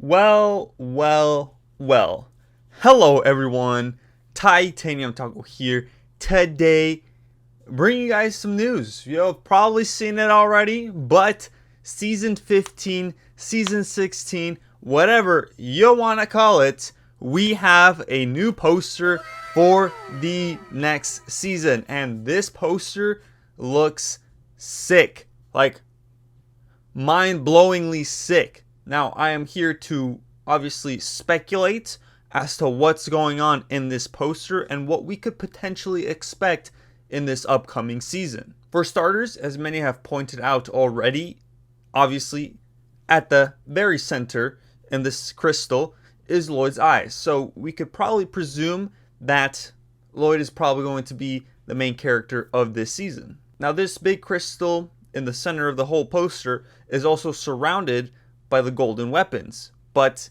Well. Hello, everyone. Titanium Taco here. Today, bringing you guys some news. You've probably seen it already, but season 15, season 16, whatever you want to call it, we have a new poster for the next season. And this poster looks sick. Like, mind-blowingly sick. Now, I am here to obviously speculate as to what's going on in this poster and what we could potentially expect in this upcoming season. For starters, as many have pointed out already, obviously at the very center in this crystal is Lloyd's eyes. So we could probably presume that Lloyd is probably going to be the main character of this season. Now, this big crystal in the center of the whole poster is also surrounded by the golden weapons, but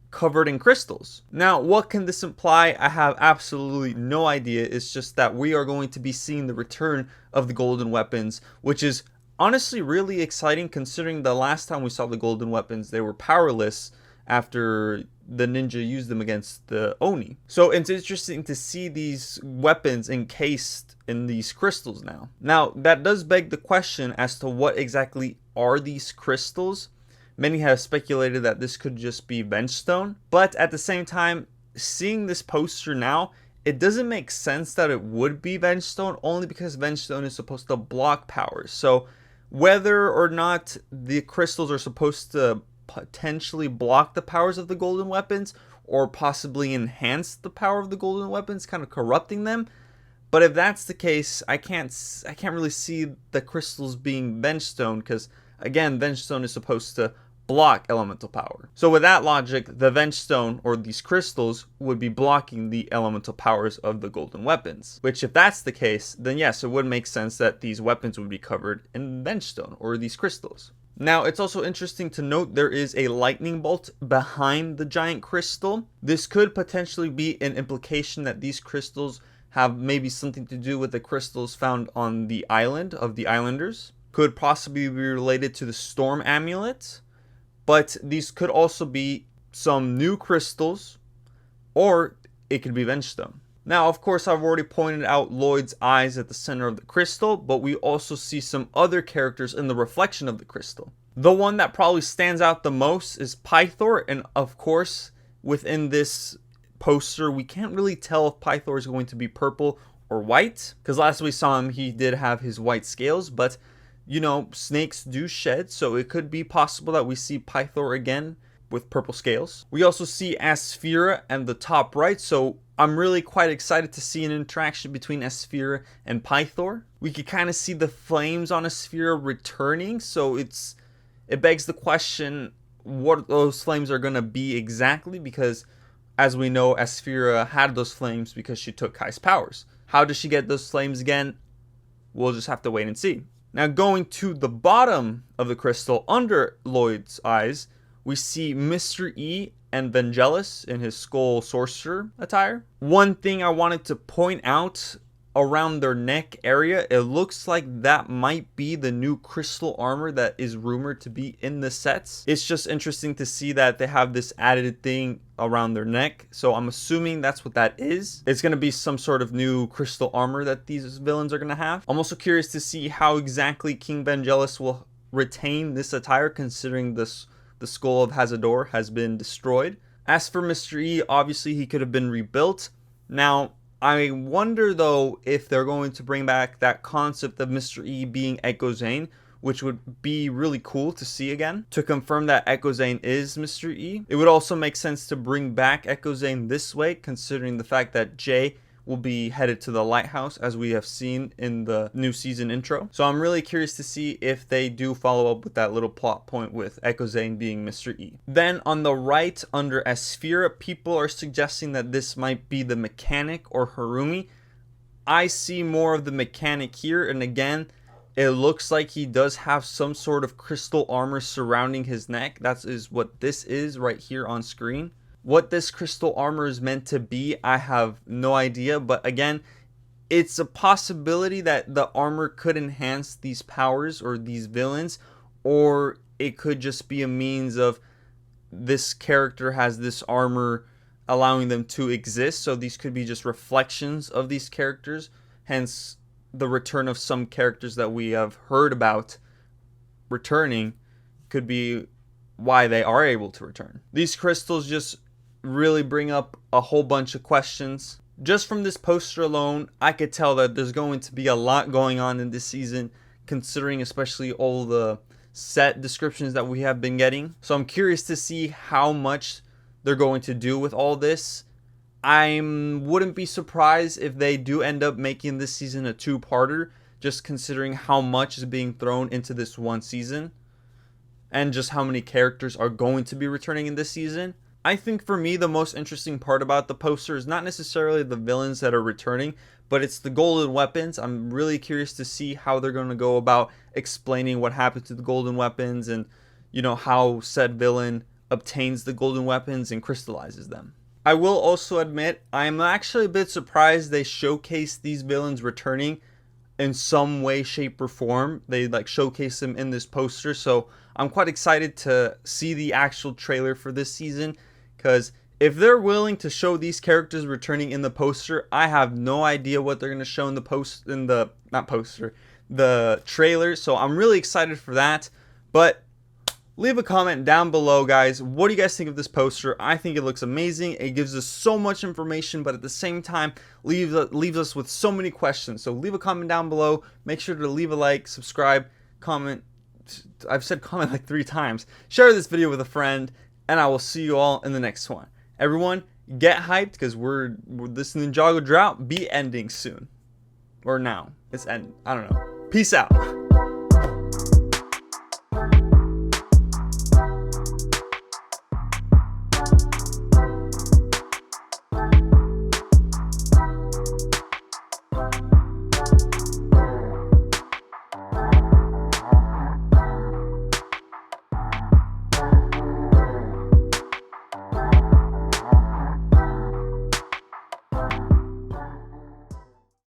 covered in crystals. Now, what can this imply? I have absolutely no idea. It's just that we are going to be seeing the return of the golden weapons, which is honestly really exciting considering the last time we saw the golden weapons, they were powerless after the ninja used them against the Oni. So it's interesting to see these weapons encased in these crystals now. Now, that does beg the question as to what exactly are these crystals. Many have speculated that this could just be Vengestone, but at the same time, seeing this poster now, it doesn't make sense that it would be Vengestone, only because Vengestone is supposed to block powers. So whether or not the crystals are supposed to potentially block the powers of the golden weapons or possibly enhance the power of the golden weapons, kind of corrupting them. But if that's the case, I can't really see the crystals being Vengestone, because again, Vengestone is supposed to block elemental power. So with that logic, the Vengestone or these crystals would be blocking the elemental powers of the golden weapons. Which, if that's the case, then yes, it would make sense that these weapons would be covered in Vengestone or these crystals. Now, it's also interesting to note there is a lightning bolt behind the giant crystal. This could potentially be an implication that these crystals have maybe something to do with the crystals found on the island of the islanders. Could possibly be related to the storm amulet, but these could also be some new crystals, or it could be Vengestone. Now, of course, I've already pointed out Lloyd's eyes at the center of the crystal, but we also see some other characters in the reflection of the crystal. The one that probably stands out the most is Pythor, and of course, within this poster, we can't really tell if Pythor is going to be purple or white, because last we saw him, he did have his white scales, but you know, snakes do shed, so it could be possible that we see Pythor again with purple scales. We also see Asphira and the top right, so I'm really quite excited to see an interaction between Asphira and Pythor. We could kind of see the flames on Asphira returning, so it begs the question what those flames are going to be exactly, because as we know, Asphira had those flames because she took Kai's powers. How does she get those flames again? We'll just have to wait and see. Now, going to the bottom of the crystal under Lloyd's eyes, we see Mr. E and Vangelis in his skull sorcerer attire. One thing I wanted to point out around their neck area, it looks like that might be the new crystal armor that is rumored to be in the sets. It's just interesting to see that they have this added thing around their neck, so I'm assuming that's what that is. It's going to be some sort of new crystal armor that these villains are going to have. I'm also curious to see how exactly King Vangelis will retain this attire, considering the skull of Hazador has been destroyed. As for Mr. E, obviously he could have been rebuilt. Now, I wonder though if they're going to bring back that concept of Mr. E being Echo Zane, which would be really cool to see again, to confirm that Echo Zane is Mr. E. It would also make sense to bring back Echo Zane this way, considering the fact that Jay will be headed to the lighthouse, as we have seen in the new season intro. So I'm really curious to see if they do follow up with that little plot point with Echo Zane being Mr. E. Then on the right, under Asphira, people are suggesting that this might be the mechanic or Harumi. I see more of the mechanic here, and again, it looks like he does have some sort of crystal armor surrounding his neck. That is what this is right here on screen. What this crystal armor is meant to be, I have no idea. But again, it's a possibility that the armor could enhance these powers or these villains, or it could just be a means of this character has this armor allowing them to exist. So these could be just reflections of these characters. Hence the return of some characters that we have heard about returning could be why they are able to return. These crystals just really bring up a whole bunch of questions. Just from this poster alone, I could tell that there's going to be a lot going on in this season, considering especially all the set descriptions that we have been getting. So I'm curious to see how much they're going to do with all this. I wouldn't be surprised if they do end up making this season a two-parter, just considering how much is being thrown into this one season and just how many characters are going to be returning in this season. I think for me, the most interesting part about the poster is not necessarily the villains that are returning, but it's the golden weapons. I'm really curious to see how they're going to go about explaining what happened to the golden weapons and, you know, how said villain obtains the golden weapons and crystallizes them. I will also admit, I'm actually a bit surprised they showcase these villains returning in some way, shape, or form. They like showcase them in this poster, so I'm quite excited to see the actual trailer for this season, because if they're willing to show these characters returning in the poster, I have no idea what they're going to show in the the trailer. So I'm really excited for that. But leave a comment down below, guys. What do you guys think of this poster? I think it looks amazing. It gives us so much information, but at the same time leaves us with so many questions. So leave a comment down below. Make sure to leave a like, subscribe, comment. I've said comment like 3 times. Share this video with a friend, and I will see you all in the next one. Everyone, get hyped, because this Ninjago drought be ending soon. Or now. It's ending. I don't know. Peace out.